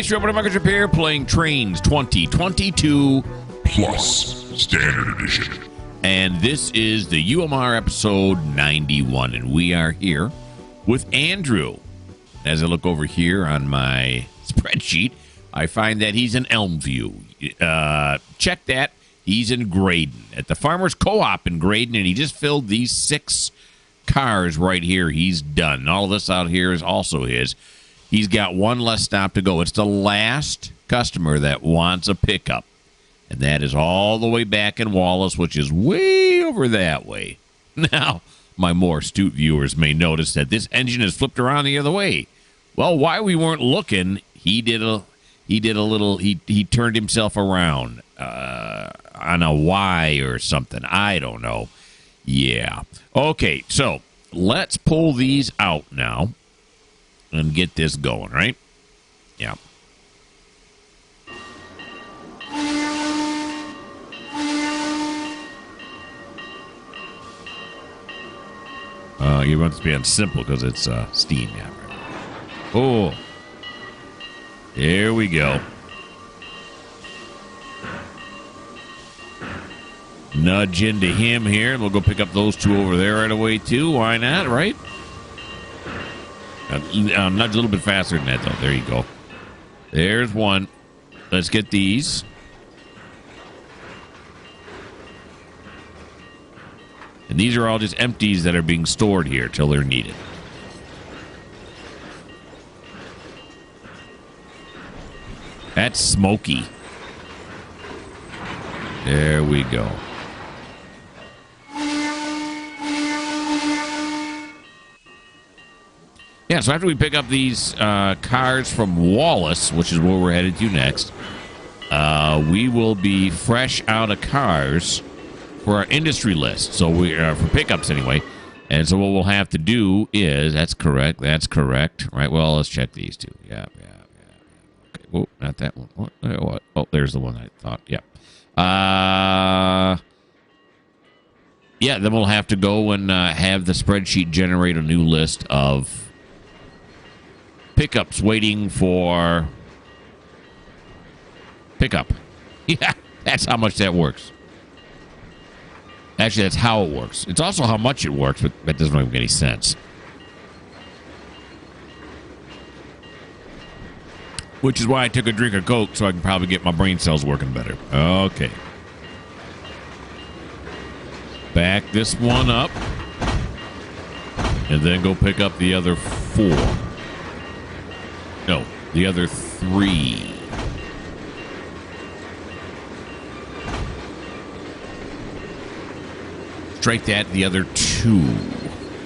Yes, you're Mikerowchip here playing Trainz 2022 Plus Standard Edition. And this is the UMR episode 91. And we are here with Andrew. As I look over here on my spreadsheet, I find that he's in Elmview. Check that. He's in Graydon at the Farmers Co-op in Graydon, and he just filled these 6 cars right here. He's done. All this out here is also his. He's got one less stop to go. It's the last customer that wants a pickup, and that is all the way back in Wallace, which is way over that way. Now, my more astute viewers may notice that this engine is flipped around the other way. Well, while we weren't looking, he turned himself around on a Y or something. I don't know. Yeah. Okay, so let's pull these out now and get this going, right? Yeah. You want this to be on simple because it's Steam. Yeah. Oh, here we go. Nudge into him here, and we'll go pick up those 2 over there right away, too. Why not, right? Nudge a little bit faster than that, though. There you go. There's one. Let's get these. And these are all just empties that are being stored here till they're needed. That's smoky. There we go. Yeah, so after we pick up these cars from Wallace, which is where we're headed to next, we will be fresh out of cars for our industry list. So we for pickups anyway. And so what we'll have to do is that's correct. Right. Well, let's check these 2. Yeah. Okay. Oh, not that one. What? Oh, there's the one I thought. Yep. Yeah. Then we'll have to go and have the spreadsheet generate a new list of pickups waiting for pickup. Yeah, that's how much that works. Actually, that's how it works. It's also how much it works, but that doesn't make any sense. Which is why I took a drink of Coke, so I can probably get my brain cells working better. Okay. Back this one up. And then go pick up the other 4. No, the other 3. Strike that, the other 2.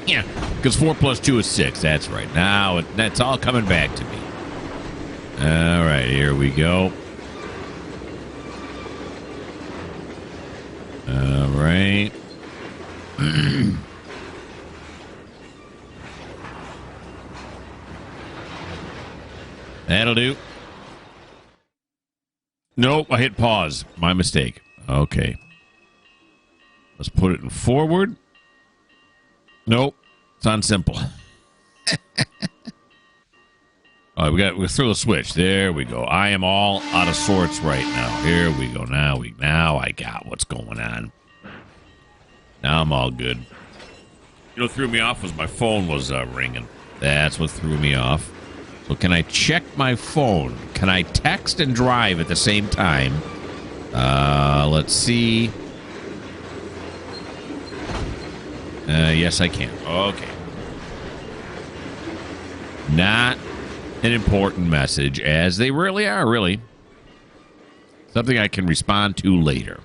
Yeah, because 4 plus 2 is 6. That's right. Now that's all coming back to me. All right, here we go. All right. That'll do. Nope, I hit pause. My mistake. Okay. Let's put it in forward. Nope, it's on simple. All right, we'll throw the switch. There we go. I am all out of sorts right now. Here we go. Now I got what's going on. Now I'm all good. You know what threw me off was my phone was ringing. That's what threw me off. So can I check my phone? Can I text and drive at the same time? Let's see. Yes, I can. Okay. Not an important message, as they really are, really. Something I can respond to later.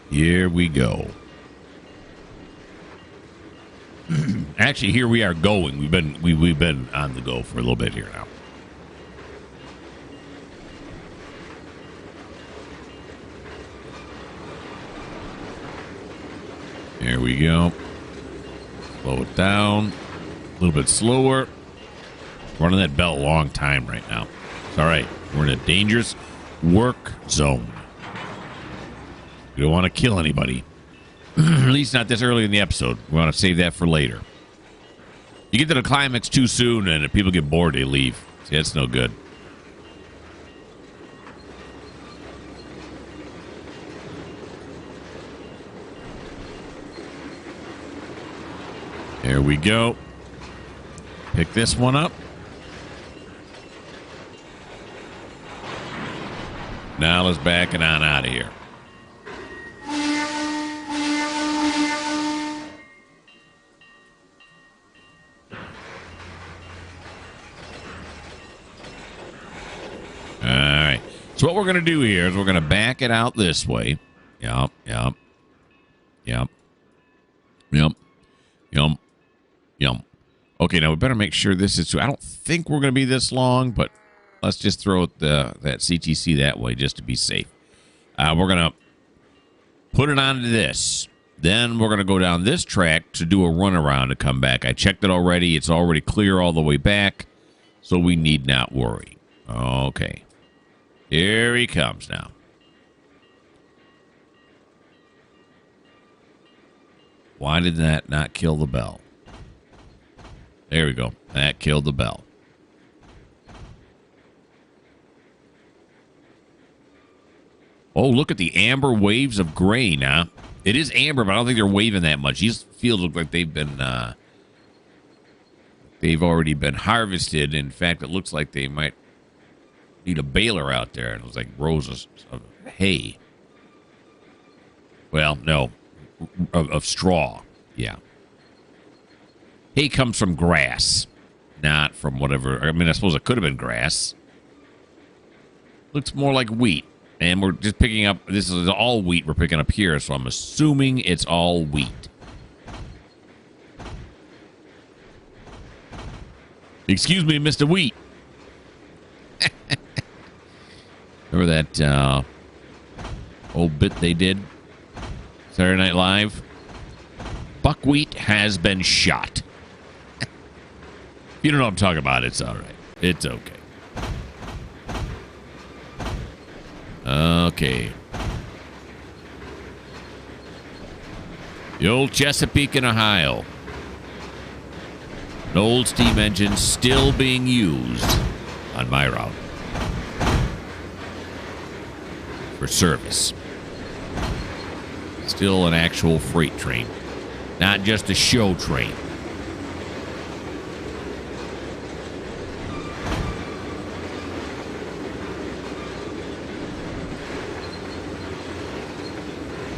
Here we go. Actually, here we are going. We've been on the go for a little bit here now. There we go. Slow it down. A little bit slower. Running that belt a long time right now. It's all right. We're in a dangerous work zone. We don't want to kill anybody. At least not this early in the episode. We want to save that for later. You get to the climax too soon, and if people get bored, they leave. See, that's no good. There we go. Pick this one up. Now let's back it on out of here. All right. So what we're going to do here is we're going to back it out this way. Yep. Okay, now we better make sure this is... I don't think we're going to be this long, but let's just throw that CTC that way just to be safe. We're going to put it onto this. Then we're going to go down this track to do a runaround to come back. I checked it already. It's already clear all the way back, so we need not worry. Okay. Here he comes now. Why did that not kill the bell? There we go. That killed the bell. Oh, look at the amber waves of gray now. It is amber, but I don't think they're waving that much. These fields look like they've already been harvested. In fact, it looks like they might need a baler out there. And it was like rows of hay. Well, no, of straw. Yeah. Hay comes from grass, not from whatever. I mean, I suppose it could have been grass. Looks more like wheat. And we're just picking up, this is all wheat we're picking up here, so I'm assuming it's all wheat. Excuse me, Mr. Wheat. Remember that old bit they did? Saturday Night Live? Buckwheat has been shot. You don't know what I'm talking about. It's all right. It's okay. Okay. The old Chesapeake in Ohio. An old steam engine still being used on my route for service. Still an actual freight train, not just a show train.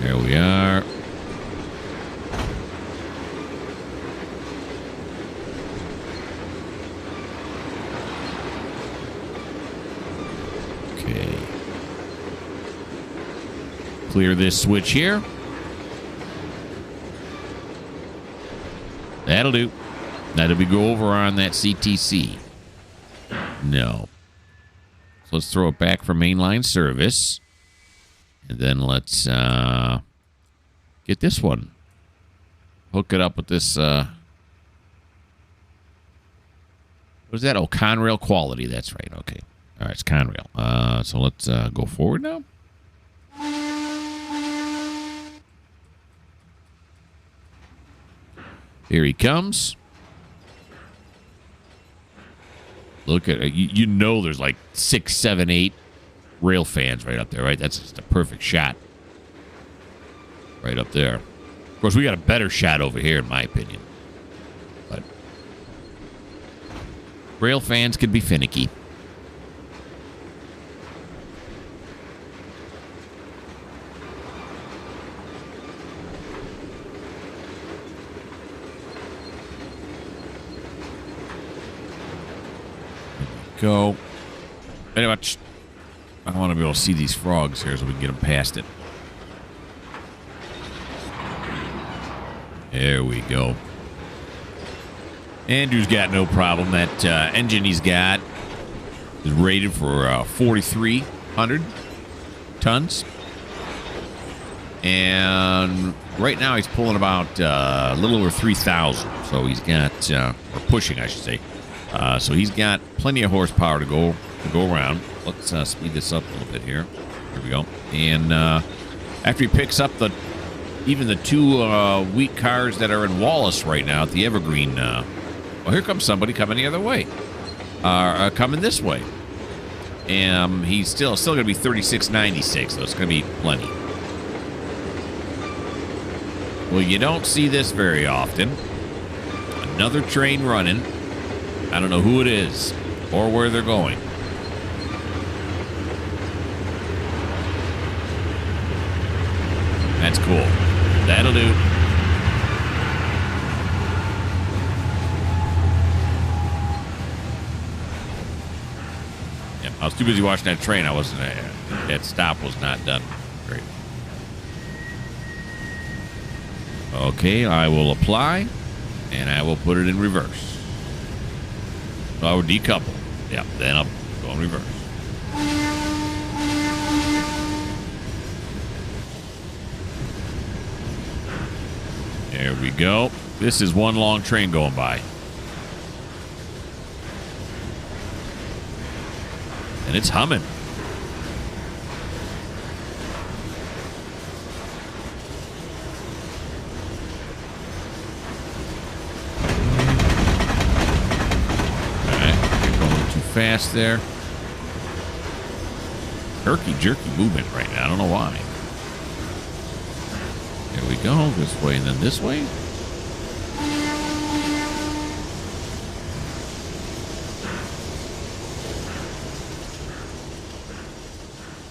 There we are. Okay. Clear this switch here. That'll do. Now, did we go over on that CTC? No. So let's throw it back for mainline service. And then let's get this one. Hook it up with this. What is that? Oh, Conrail quality. That's right. Okay. All right, it's Conrail. So let's go forward now. Here he comes. Look at it. You know there's like 6, 7, 8 rail fans right up there, right? That's just a perfect shot. Right up there. Of course, we got a better shot over here, in my opinion. But rail fans could be finicky. Go. Very much. I want to be able to see these frogs here so we can get them past it. There we go. Andrew's got no problem. That engine he's got is rated for 4,300 tons. And right now he's pulling about a little over 3,000. So he's got, or pushing, I should say. So he's got plenty of horsepower to go around. Let's speed this up a little bit here. Here we go. And after he picks up the even the two wheat cars that are in Wallace right now at the Evergreen. Well, here comes somebody coming the other way. Coming this way. And he's still going to be 36.96, so it's going to be plenty. Well, you don't see this very often. Another train running. I don't know who it is or where they're going. That's cool. That'll do. Yeah, I was too busy watching that train. I wasn't. That stop was not done. Great. Okay, I will apply, and I will put it in reverse. So I will decouple. Yeah, then I'll go in reverse. There we go. This is one long train going by. And it's humming. Fast there. Herky-jerky movement right now. I don't know why. There we go. This way and then this way.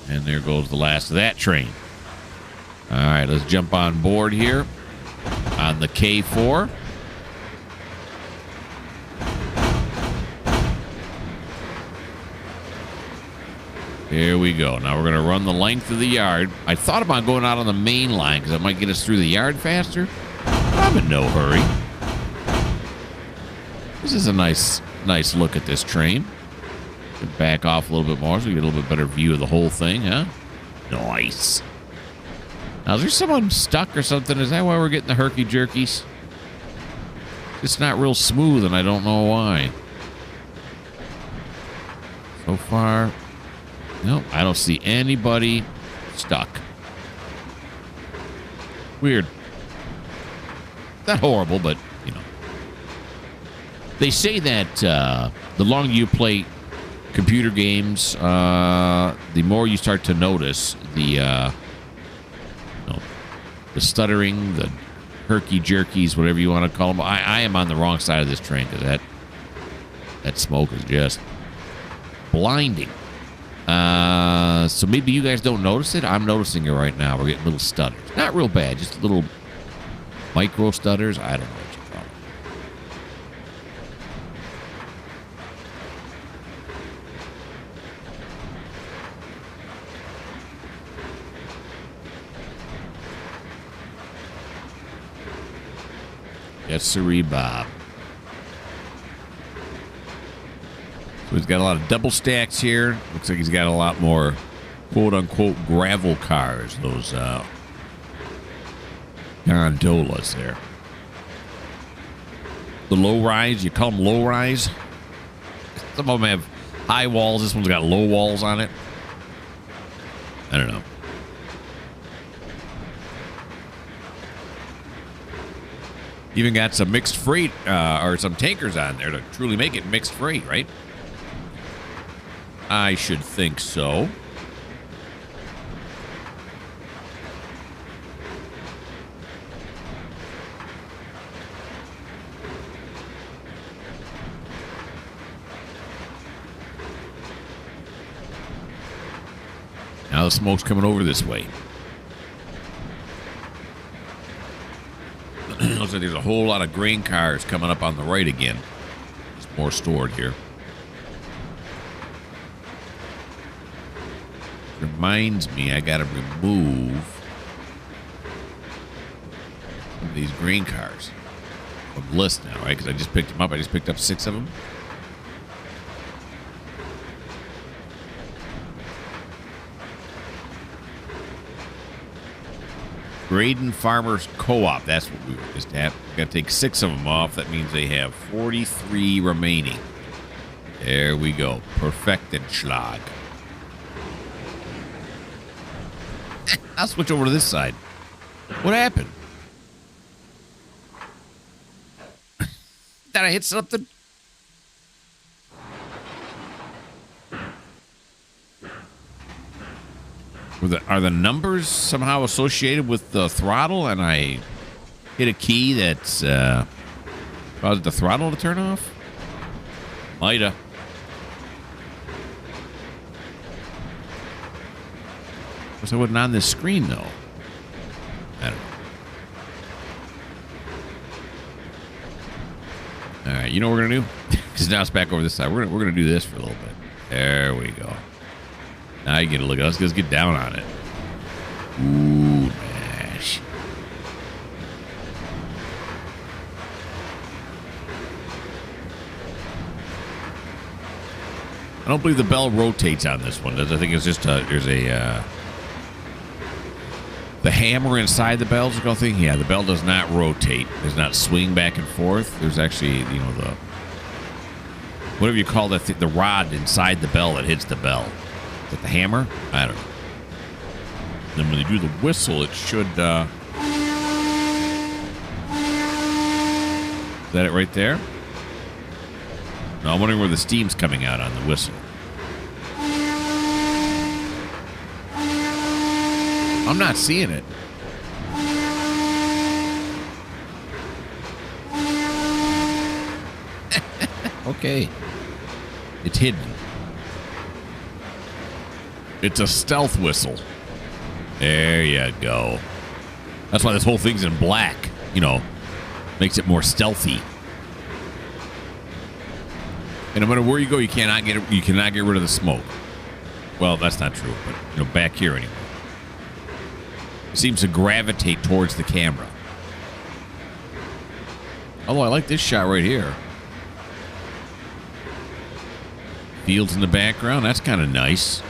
And there goes the last of that train. All right, let's jump on board here on the K4. Here we go. Now we're going to run the length of the yard. I thought about going out on the main line because that might get us through the yard faster. I'm in no hurry. This is a nice look at this train. Back off a little bit more so we get a little bit better view of the whole thing, huh? Nice. Now, is there someone stuck or something? Is that why we're getting the herky-jerkies? It's not real smooth, and I don't know why. So far... Nope, I don't see anybody stuck. Weird. Not horrible, but, you know. They say that the longer you play computer games, the more you start to notice the stuttering, the herky-jerkies, whatever you want to call them. I am on the wrong side of this train because that smoke is just blinding. So maybe you guys don't notice it. I'm noticing it right now. We're getting little stutters. Not real bad, just little micro stutters. I don't know what you call them. Yes, sirree, Bob. So he's got a lot of double stacks here. Looks like he's got a lot more quote-unquote gravel cars. Those gondolas there. The low-rise, you call them low-rise? Some of them have high walls. This one's got low walls on it. I don't know. Even got some mixed freight or some tankers on there to truly make it mixed freight, right? I should think so. Now the smoke's coming over this way. Looks like there's a whole lot of grain cars coming up on the right again. There's more stored here. Reminds me I gotta remove some of these green cars from the list now, right? Because I just picked them up. I just picked up 6 of them. Graydon Farmers Co-op. That's what we were just at. We've got to take 6 of them off. That means they have 43 remaining. There we go. Perfektenschlag. I'll switch over to this side. What happened? Did I hit something? Are the numbers somehow associated with the throttle and I hit a key that's caused the throttle to turn off? Might've. Guess I wasn't on this screen, though. I don't know. All right, you know what we're going to do? Because now it's back over this side. We're gonna do this for a little bit. There we go. Now you get a look at us. Let's get down on it. Ooh, mash. I don't believe the bell rotates on this one. I think it's just there's a the hammer inside the bell's go thing. Yeah, the bell does not rotate. Does not swing back and forth. There's actually, you know, the whatever you call that, the rod inside the bell that hits the bell. Is that the hammer? I don't know. Then when you do the whistle, it should. Is that it right there? No, I'm wondering where the steam's coming out on the whistle. I'm not seeing it. Okay. It's hidden. It's a stealth whistle. There you go. That's why this whole thing's in black. You know, makes it more stealthy. And no matter where you go, you cannot get rid of the smoke. Well, that's not true, but you know, back here anyway. It seems to gravitate towards the camera. Although I like this shot right here. Fields in the background. That's kind of nice.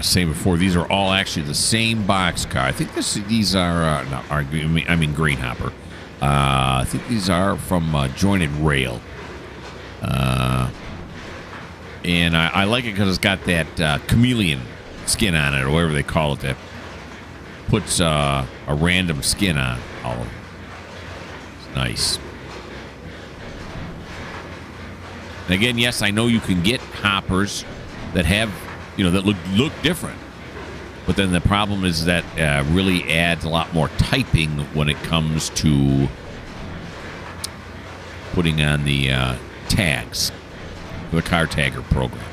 Saying before, these are all actually the same boxcar. I think these are Green Hopper. I think these are from Jointed Rail, and I like it because it's got that chameleon skin on it, or whatever they call it, that puts a random skin on all of them. It's nice. And again, yes, I know you can get hoppers that have, you know, that look different. But then the problem is that really adds a lot more typing when it comes to putting on the tags for the car tagger program.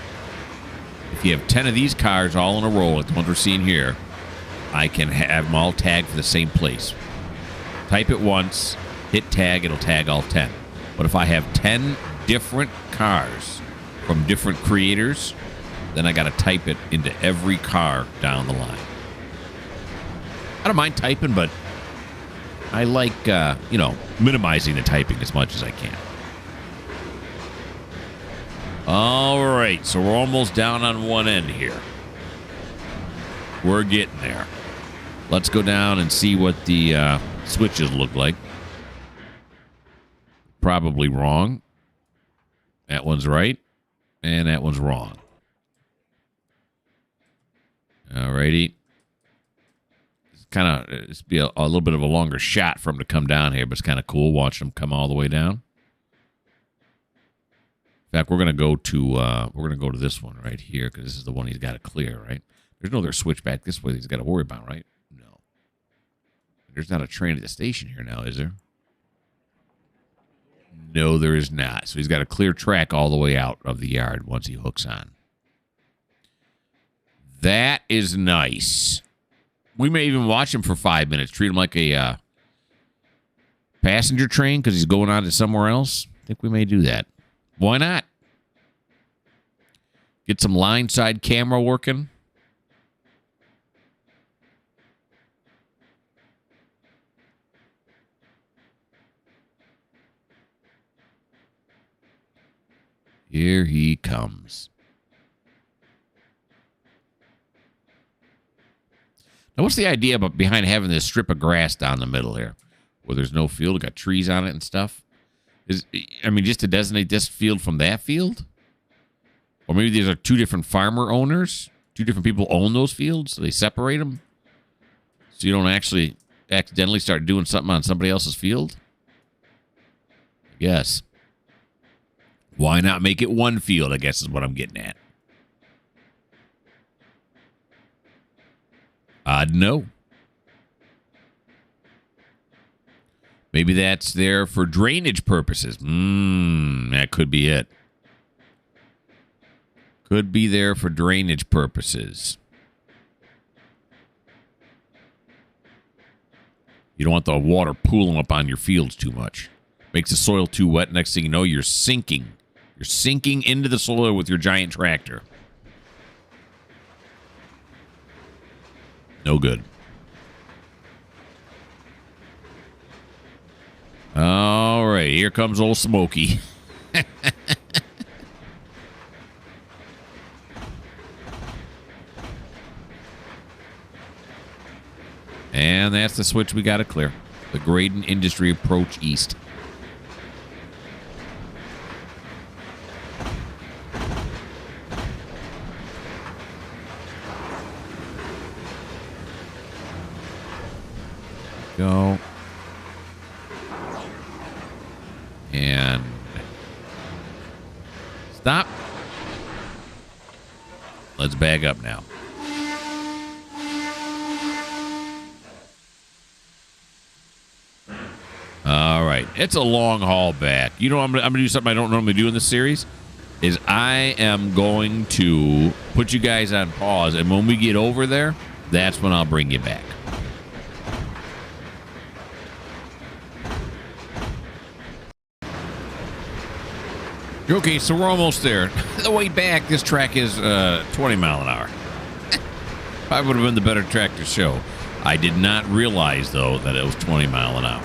If you have 10 of these cars all in a row, like the ones we're seeing here, I can have them all tagged for the same place. Type it once, hit tag, it'll tag all 10. But if I have 10 different cars from different creators, then I got to type it into every car down the line. I don't mind typing, but I like, you know, minimizing the typing as much as I can. All right, so we're almost down on one end here. We're getting there. Let's go down and see what the switches look like. Probably wrong. That one's right, and that one's wrong. Alrighty. It's be a little bit of a longer shot for him to come down here, but it's kind of cool watching him come all the way down. In fact, we're gonna go to this one right here because this is the one he's got to clear, right? There's no other switch back this way he's got to worry about, right? No. There's not a train at the station here now, is there? No, there is not. So he's got a clear track all the way out of the yard once he hooks on. That is nice. We may even watch him for 5 minutes. Treat him like a passenger train because he's going on to somewhere else. I think we may do that. Why not? Get some line side camera working. Here he comes. Now, what's the idea behind having this strip of grass down the middle here, where there's no field, got trees on it and stuff? Just to designate this field from that field? Or maybe these are two different farmer owners? Two different people own those fields, so they separate them? So you don't actually accidentally start doing something on somebody else's field? Yes. Why not make it one field, I guess is what I'm getting at. No. Maybe that's there for drainage purposes. That could be it. Could be there for drainage purposes. You don't want the water pooling up on your fields too much. Makes the soil too wet. Next thing you know, you're sinking. You're sinking into the soil with your giant tractor. No good. All right, here comes old Smokey. And that's the switch we got to clear. The Graydon Industry Approach East. Go. And stop. Let's bag up now. All right. It's a long haul back. You know, I'm gonna do something I don't normally do in this series. Is I am going to put you guys on pause, and when we get over there, that's when I'll bring you back. Okay, so we're almost there. The way back, this track is 20 mile an hour. Probably would have been the better track to show. I did not realize, though, that it was 20 mile an hour.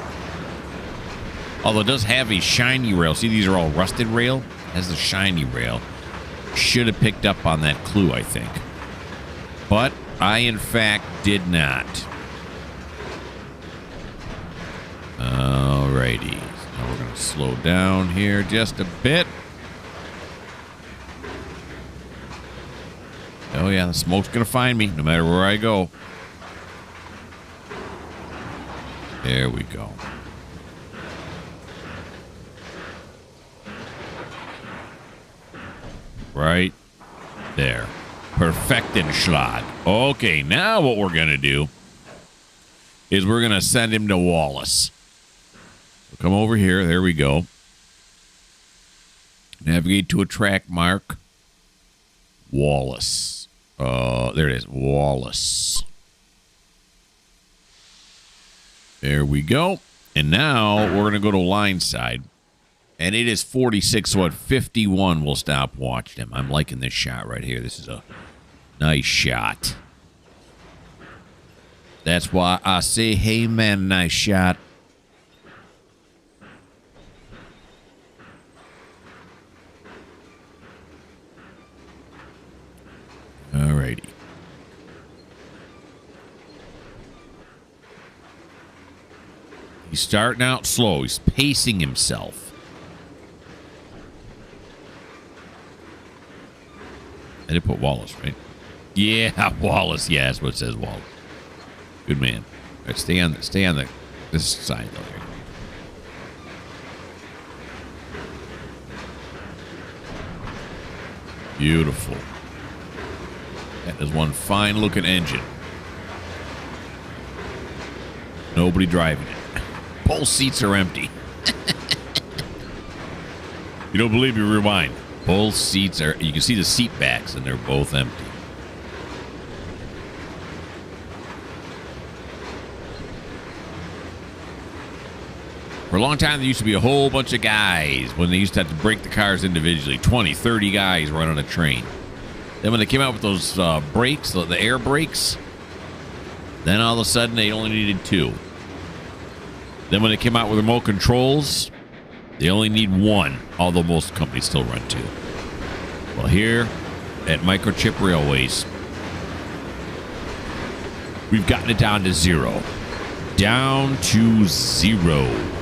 Although it does have a shiny rail. See, these are all rusted rail. It has the shiny rail. Should have picked up on that clue, I think. But I, in fact, did not. Alrighty. Now we're going to slow down here just a bit. Oh, yeah, the smoke's going to find me no matter where I go. There we go. Right there. Perfectenschlag. Okay, now what we're going to do is we're going to send him to Wallace. So come over here. There we go. Navigate to a track mark. Wallace. There it is. Wallace. There we go. And now we're going to go to line side. And it is 46, so at 51 we'll stop watching him. I'm liking this shot right here. This is a nice shot. That's why I say, hey, man, nice shot. Alrighty. He's starting out slow. He's pacing himself. I did put Wallace, right? Yeah, Wallace. Yeah, that's what it says, Wallace. Good man. All right, stay on this side though. Here. Beautiful. That is one fine-looking engine. Nobody driving it. Both seats are empty. You don't believe me? Rewind. Both seats are, you can see the seat backs, and they're both empty. For a long time, there used to be a whole bunch of guys when they used to have to break the cars individually. 20, 30 guys running a train. Then when they came out with those brakes, the air brakes, then all of a sudden they only needed 2. Then when they came out with remote controls, they only need 1, although most companies still run 2. Well, here at Mikerowchip Railways, we've gotten it down to 0. Down to 0.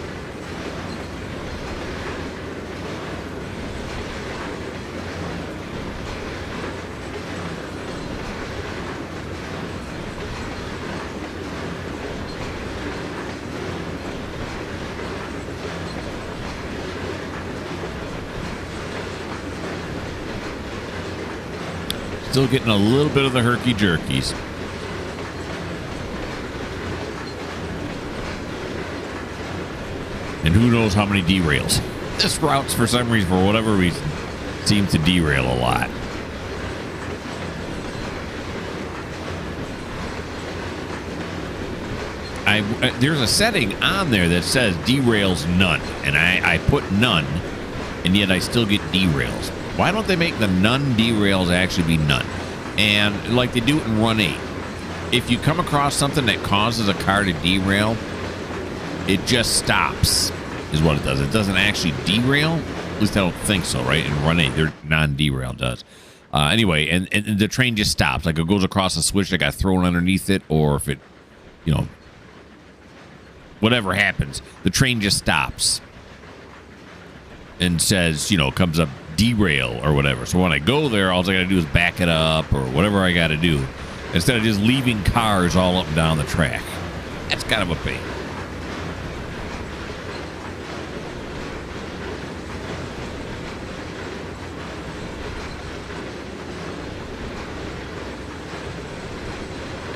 Still getting a little bit of the herky-jerkies. And who knows how many derails. This route's, for some reason, for whatever reason, seems to derail a lot. There's a setting on there that says derails none. And I put none, and yet I still get derails. Why don't they make the none derails actually be none? And like they do it in Run 8. If you come across something that causes a car to derail, it just stops, is what it does. It doesn't actually derail. At least I don't think so, right? In Run 8, their non-derail does. Anyway, and the train just stops. Like it goes across a switch that got thrown underneath it, or if it, whatever happens, the train just stops and says, comes up derail or whatever. So when I go there, all I got to do is back it up or whatever I got to do, instead of just leaving cars all up and down the track. That's kind of a pain.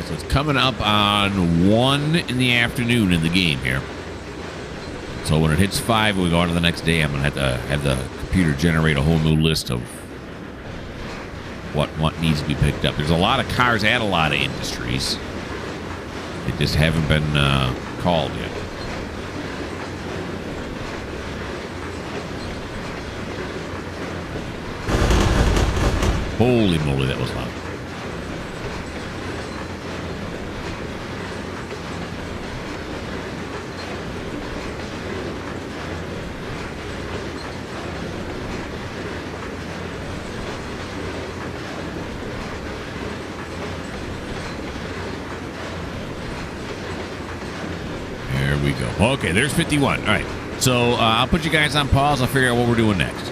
So it's coming up on 1 in the afternoon in the game here. So when it hits 5, we go on to the next day. I'm going to have the computer generate a whole new list of what needs to be picked up. There's a lot of cars at a lot of industries. They just haven't been called yet. Holy moly, that was loud. We go. Okay, there's 51. All right. So I'll put you guys on pause. I'll figure out what we're doing next.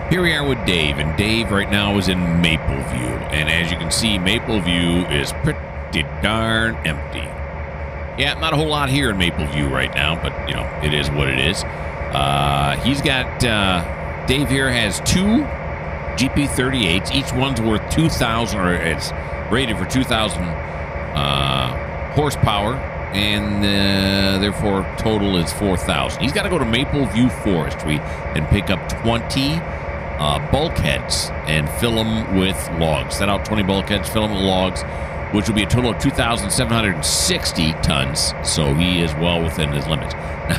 Here we are with Dave, and Dave right now is in Mapleview. And as you can see, Mapleview is pretty darn empty. Yeah, not a whole lot here in Mapleview right now, but, it is what it is. He's got, Dave here has 2 GP38s. Each one's worth 2,000, or it's rated for 2,000 horsepower, and therefore total is 4,000. He's got to go to Mapleview Forestry and pick up 20 bulkheads and fill them with logs. Set out 20 bulkheads, fill them with logs, which will be a total of 2,760 tons. So he is well within his limits.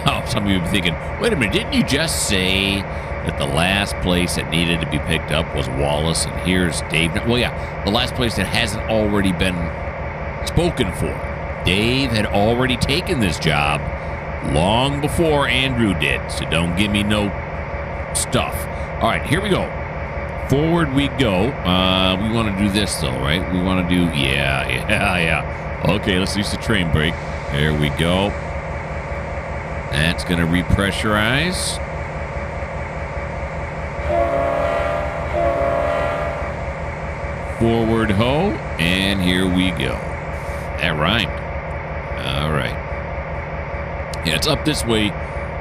Now, some of you will be thinking, wait a minute, didn't you just say that the last place that needed to be picked up was Wallace, and here's Dave? Well, yeah, the last place that hasn't already been spoken for. Dave had already taken this job long before Andrew did, so don't give me no stuff. All right, here we go. Forward we go. We want to do this, though, right? We want to do, yeah. Okay, let's use the train brake. There we go. That's going to repressurize. Forward ho, and here we go. That rhymed. All right. Yeah, it's up this way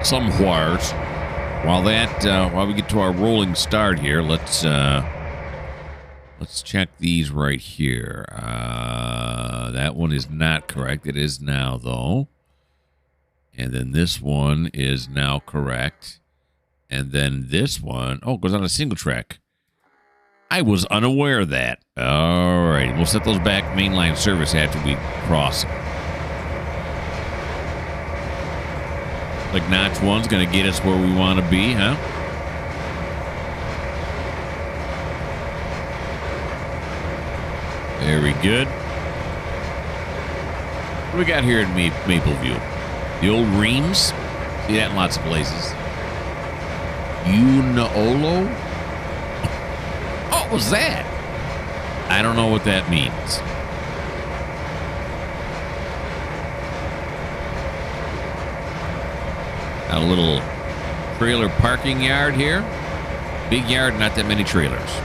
somewheres. While we get to our rolling start here, let's check these right here. That one is not correct. It is now, though. And then this one is now correct. And then this one, goes on a single track. I was unaware of that. All right, we'll set those back mainline service after we cross. Like notch 1's going to get us where we want to be, huh? Very good. What do we got here in Mapleview? The old Reams. See that in lots of places. Unaolo? What was that? I don't know what that means. A little trailer parking yard here. Big yard, not that many trailers.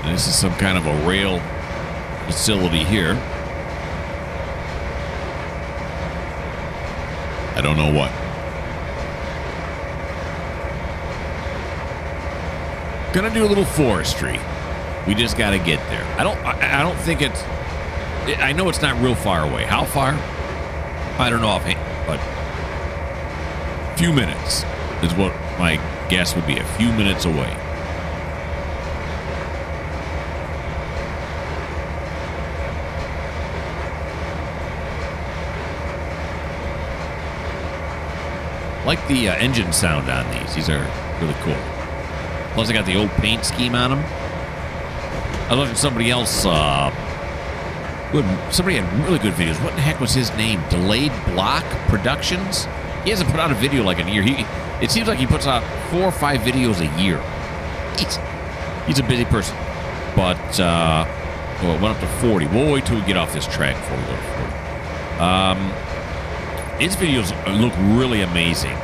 And this is some kind of a rail facility here. I don't know what. Gonna do a little forestry. We just got to get there. I don't think it's. I know it's not real far away. How far? I don't know offhand, but a few minutes is what my guess would be. A few minutes away. Like the engine sound on these. These are really cool. Plus, I got the old paint scheme on them. I looked at somebody else. Somebody had really good videos. What the heck was his name? Delayed Block Productions? He hasn't put out a video like in a year. It seems like he puts out 4 or 5 videos a year. He's a busy person. But, well, it went up to 40. We'll wait till we get off this track before we go to 40. His videos look really amazing.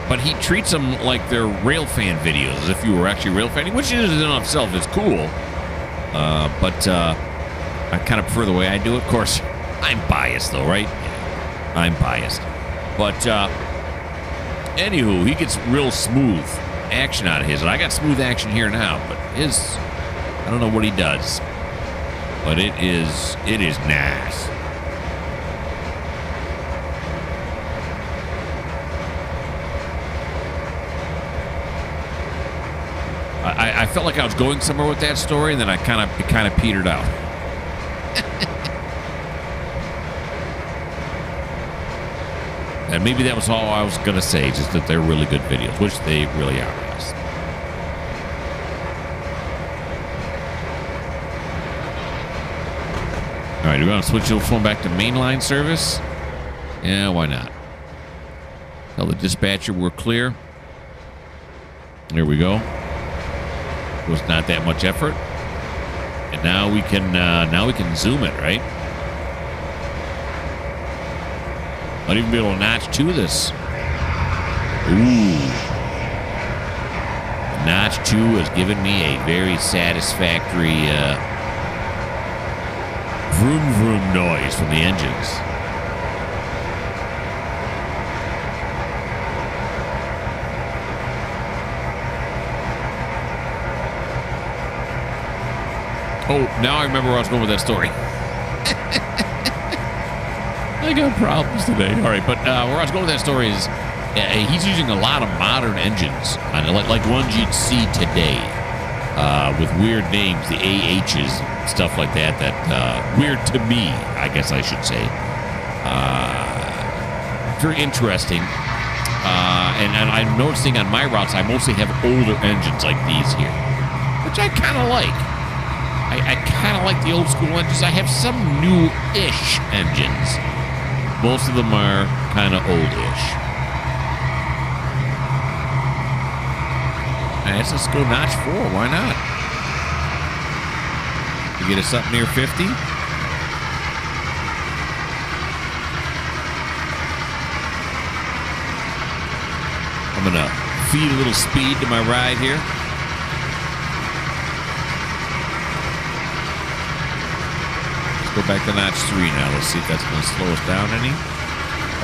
But he treats them like they're railfan videos, as if you were actually railfanning, which in and of itself is cool. But I kind of prefer the way I do it. Of course, I'm biased, though, right? Yeah, I'm biased. But anywho, he gets real smooth action out of his. And I got smooth action here now, but his, I don't know what he does. But it is nice. I felt like I was going somewhere with that story, and then it kind of petered out. And maybe that was all I was going to say, just that they're really good videos, which they really are, yes. All right, we're going to switch the phone back to mainline service. Yeah, why not? Tell the dispatcher we're clear. There we go. It was not that much effort, and now we can zoom it, right? Might even be able to notch to this. Ooh, notch 2 has given me a very satisfactory vroom vroom noise from the engines. Oh, now I remember where I was going with that story. I got problems today. All right, but where I was going with that story is he's using a lot of modern engines, like ones you'd see today, with weird names, the AHs, stuff like that. Weird to me, I guess I should say. Very interesting. And I'm noticing on my routes, I mostly have older engines like these here, which I kind of like. I kind of like the old school engines. I have some new-ish engines. Most of them are kind of old-ish. Nice, let's go notch 4. Why not? You get us up near 50. I'm going to feed a little speed to my ride here. Go back to notch 3 now. Let's see if that's going to slow us down any.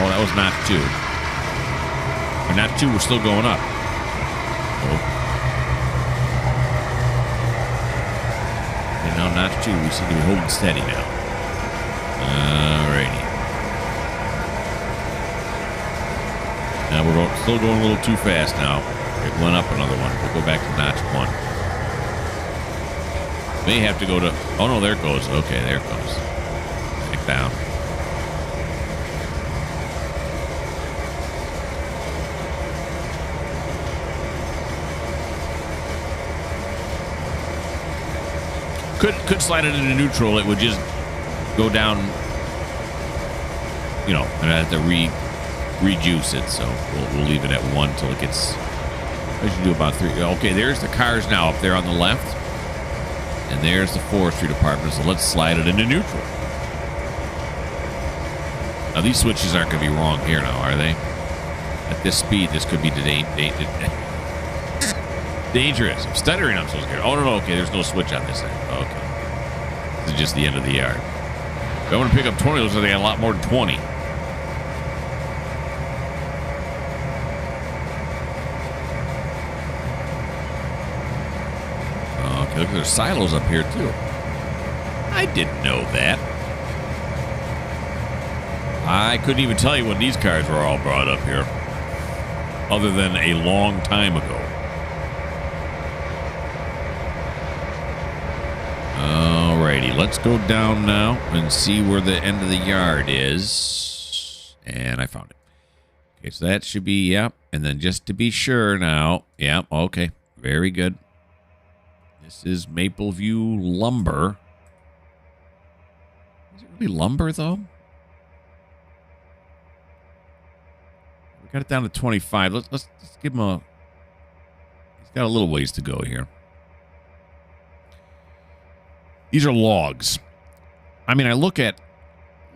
Oh, that was notch 2. Or notch 2, we're still going up. Oh. And now notch 2, we seem to be holding steady now. Alrighty. Now we're still going a little too fast now. It went up another one. We'll go back to notch 1. May have to go to... Oh, no, there it goes. Okay, there it goes. Back down. Could slide it into neutral. It would just go down, and I have to rejuice it. So we'll leave it at 1 till it gets. I should do about 3. Okay, there's the cars now up there on the left, and there's the forestry department. So let's slide it into neutral. Now these switches aren't going to be wrong here now, are they? At this speed, this could be dangerous. I'm stuttering. I'm so scared. Oh, no. Okay, there's no switch on this end. Okay. This is just the end of the yard. If I want to pick up 20, looks like they got a lot more than 20. Okay, look, there's silos up here, too. I didn't know that. I couldn't even tell you when these cars were all brought up here, other than a long time ago. Alrighty, let's go down now and see where the end of the yard is. And I found it. Okay, so that should be, yep. And then just to be sure now, yep, okay, very good. This is Mapleview Lumber. Is it really lumber, though? We got it down to 25. Let's give him a... He's got a little ways to go here. These are logs. I mean, I look at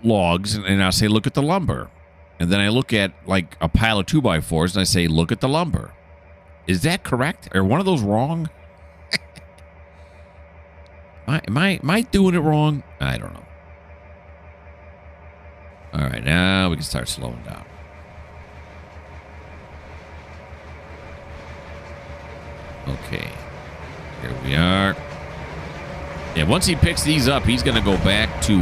logs and I say, look at the lumber. And then I look at, like, a pile of 2x4s and I say, look at the lumber. Is that correct? Are one of those wrong? Am I doing it wrong? I don't know. All right, now we can start slowing down. Okay. Here we are. Yeah, once he picks these up, he's going to go back to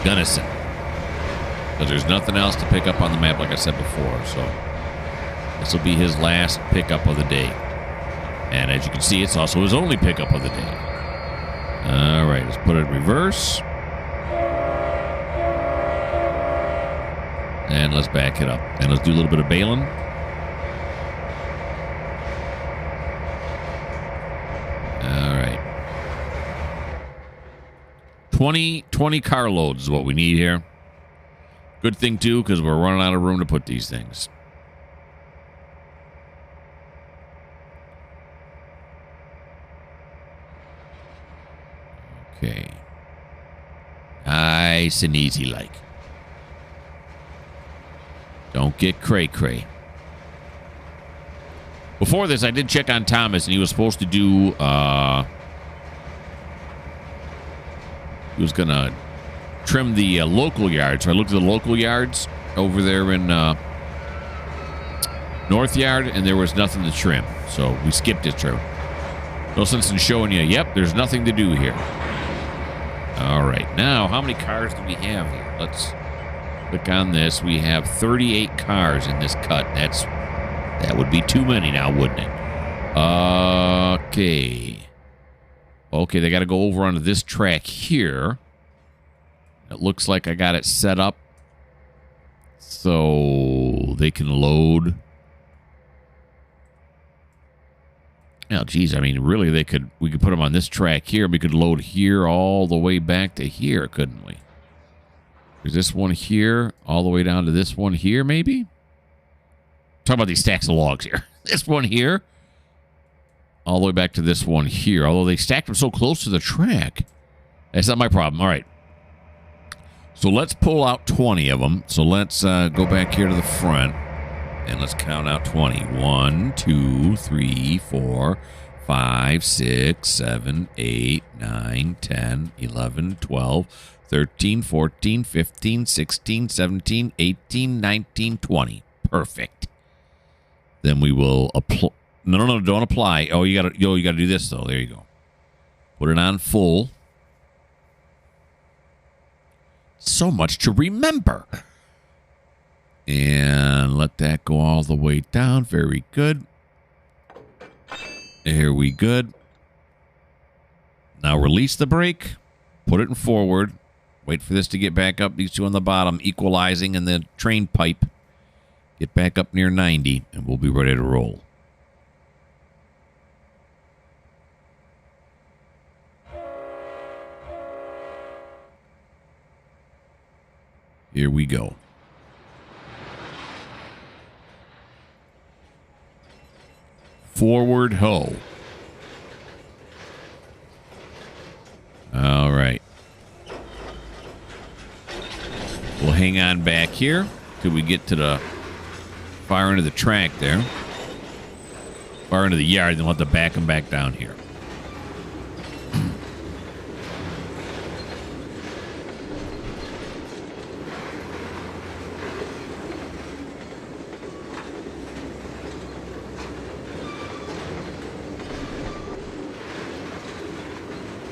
Gunnison. Because there's nothing else to pick up on the map, like I said before. So this will be his last pickup of the day. And as you can see, it's also his only pickup of the day. All right, let's put it in reverse. And let's back it up. And let's do a little bit of baling. All right. 20 carloads is what we need here. Good thing, too, because we're running out of room to put these things. Okay. Nice and easy like. Don't get cray-cray. Before this, I did check on Thomas, and he was supposed to do... he was going to trim the local yards. So I looked at the local yards over there in North Yard, and there was nothing to trim. So we skipped it through. No sense in showing you, yep, there's nothing to do here. All right. Now, how many cars do we have here? Let's click on this. We have 38 cars in this cut. That would be too many now, wouldn't it? Okay. Okay, they got to go over onto this track here. It looks like I got it set up so they can load. Oh, geez, I mean, really, we could put them on this track here. We could load here all the way back to here, couldn't we? There's this one here, all the way down to this one here, maybe? Talk about these stacks of logs here. This one here, all the way back to this one here. Although they stacked them so close to the track. That's not my problem. All right. So let's pull out 20 of them. So let's go back here to the front. And let's count out 20. 1, 2, 3, 4, 5, 6, 7, 8, 9, 10, 11, 12, 13, 14, 15, 16, 17, 18, 19, 20. Perfect. Then we will apply. No, don't apply. Oh, you gotta do this though. There you go. Put it on full. So much to remember. And let that go all the way down. Very good. There we good. Now release the brake. Put it in forward. Wait for this to get back up. These two on the bottom, equalizing, and the train pipe. Get back up near 90, and we'll be ready to roll. Here we go. forward ho. All right. We'll hang on back here till we get to the far end of the track there. Far into the yard, then we'll have to back them back down here.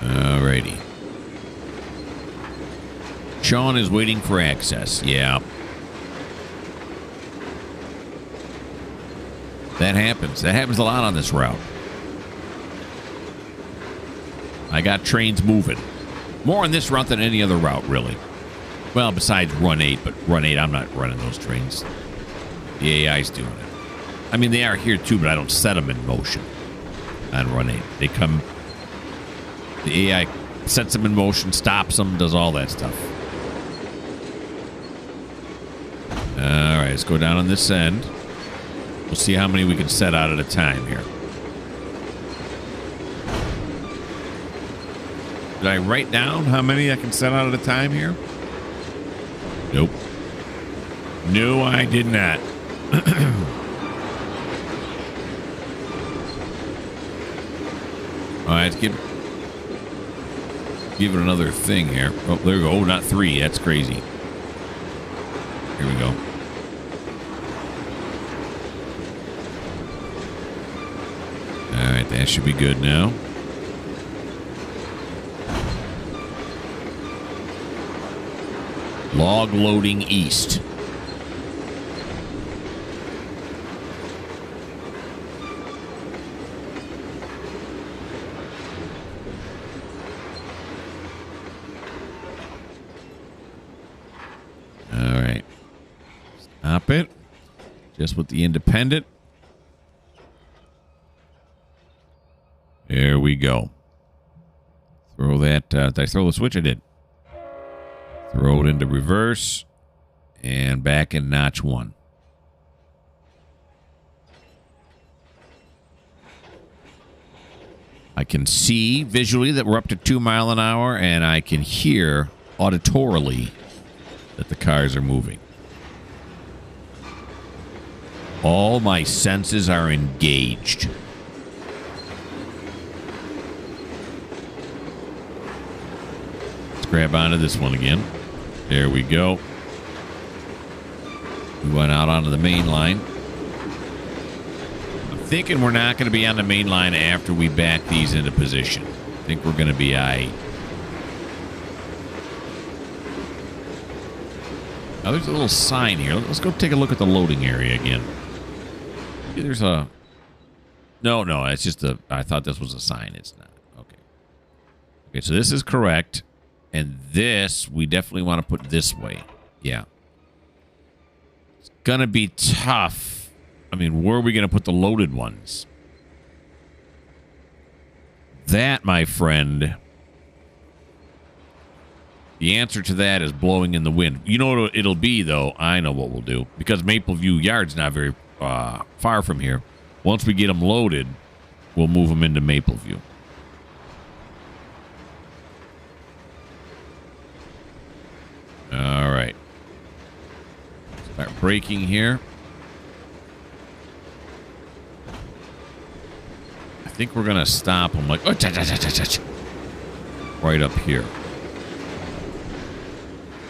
Alrighty. Sean is waiting for access. Yeah. That happens. That happens a lot on this route. I got trains moving. More on this route than any other route, really. Well, besides Run 8, but Run 8, I'm not running those trains. The AI's doing it. I mean, they are here too, but I don't set them in motion on Run 8. They come... The AI sets them in motion, stops them, does all that stuff. All right, let's go down on this end. We'll see how many we can set out at a time here. Did I write down how many I can set out at a time here? Nope. No, I did not. All right, let's give it another thing here. Oh, there we go. Oh, not 3. That's crazy. Here we go. All right, that should be good now. Log loading east. All right. Stop it. Just with the independent. There we go. Throw that. Did I throw the switch? I did. Throw it into reverse and back in notch 1. I can see visually that we're up to 2 miles an hour, and I can hear auditorily that the cars are moving. All my senses are engaged. Let's grab onto this one again. There we go. We went out onto the main line. I'm thinking we're not going to be on the main line after we back these into position. I think we're going to be aight. Now, there's a little sign here. Let's go take a look at the loading area again. There's a... No, it's just a... I thought this was a sign. It's not. Okay. Okay, so this is correct. And this, we definitely want to put this way. Yeah. It's going to be tough. I mean, where are we going to put the loaded ones? That, my friend... The answer to that is blowing in the wind. You know what it'll be, though? I know what we'll do. Because Mapleview Yard's not very far from here. Once we get them loaded, we'll move them into Mapleview. All right. Start braking here. I think we're going to stop them like... Oh, right up here.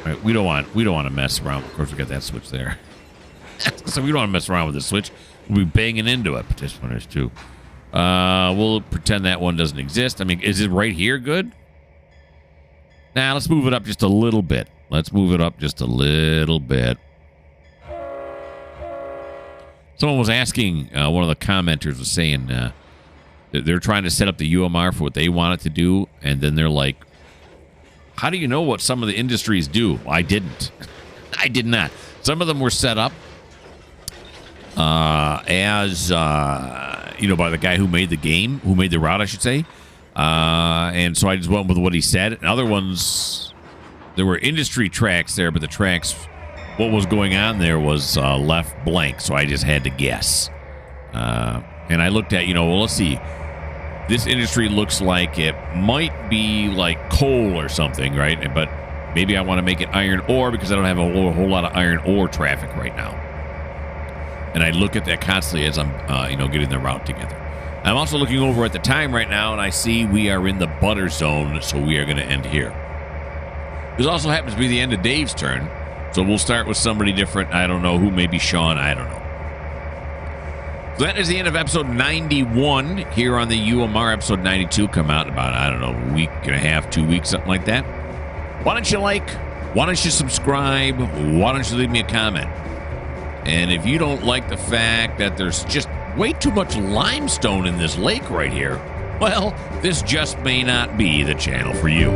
All right, we don't want to mess around. Of course, we got that switch there. So we don't want to mess around with this switch. We'll be banging into it. But this one is too. We'll pretend that one doesn't exist. I mean, is it right here good? Nah, let's move it up just a little bit. Let's move it up just a little bit. Someone was asking, one of the commenters was saying that they're trying to set up the UMR for what they want it to do, and then they're like, how do you know what some of the industries do? I didn't. I did not. Some of them were set up as, by the guy who made the game, who made the route, I should say. And so I just went with what he said. And other ones, there were industry tracks there, but the tracks, what was going on there was left blank. So I just had to guess. And And I looked at, well, let's see. This industry looks like it might be like coal or something, right? But maybe I want to make it iron ore because I don't have a whole lot of iron ore traffic right now. And I look at that constantly as I'm, getting the route together. I'm also looking over at the time right now, and I see we are in the butter zone, so we are going to end here. This also happens to be the end of Dave's turn, so we'll start with somebody different. I don't know who, maybe Sean, I don't know. So that is the end of episode 91 here on the UMR. Episode 92 come out in about, a week and a half, 2 weeks, something like that. Why don't you like? Why don't you subscribe? Why don't you leave me a comment? And if you don't like the fact that there's just way too much limestone in this lake right here, well, this just may not be the channel for you.